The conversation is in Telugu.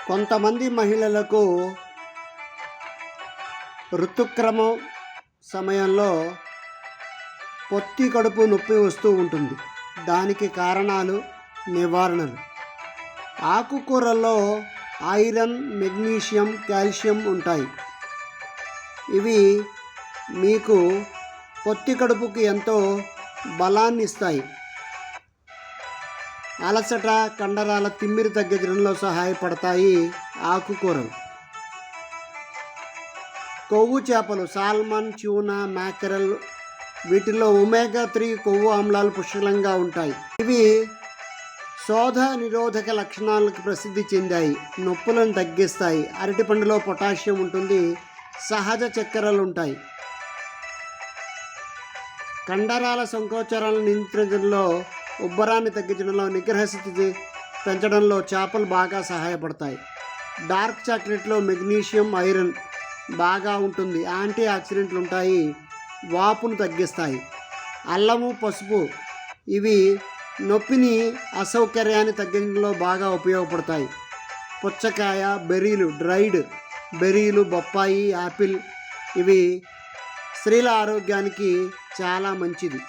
కొంతమంది మహిళలకు ఋతుక్రమం సమయంలో పొత్తి కడుపు నొప్పి వస్తూ ఉంటుంది. దానికి కారణాలు, నివారణలు. ఆకుకూరల్లో ఐరన్, మెగ్నీషియం, కాల్షియం ఉంటాయి. ఇవి మీకు పొత్తి కడుపుకి ఎంతో బలాన్ని ఇస్తాయి. అలసట, కండరాల తిమ్మిరి తగ్గించడంలో సహాయపడతాయి ఆకుకూరలు. కొవ్వు చేపలు, సాల్మన్, ట్యూనా, మ్యాకరెల్, వీటిలో ఒమేగా-3 కొవ్వు ఆమ్లాలు పుష్కలంగా ఉంటాయి. ఇవి శోథ నిరోధక లక్షణాలకు ప్రసిద్ధి చెందాయి. నొప్పులను తగ్గిస్తాయి. అరటిపండులో పొటాషియం ఉంటుంది. సహజ చక్కెరలు ఉంటాయి. కండరాల సంకోచాలను నియంత్రించడంలో, ఉబ్బరాన్ని తగ్గించడంలో, నిగ్రహశక్తి పెంచడంలో చేపలు బాగా సహాయపడతాయి. డార్క్ చాక్లెట్లో మెగ్నీషియం, ఐరన్ బాగా ఉంటుంది. యాంటీ ఆక్సిడెంట్లు ఉంటాయి. వాపును తగ్గిస్తాయి. అల్లము, పసుపు ఇవి నొప్పిని, అసౌకర్యాన్ని తగ్గించడంలో బాగా ఉపయోగపడతాయి. పుచ్చకాయ, బెర్రీలు, డ్రైడ్ బెర్రీలు, బొప్పాయి, యాపిల్ ఇవి స్త్రీల ఆరోగ్యానికి చాలా మంచిది.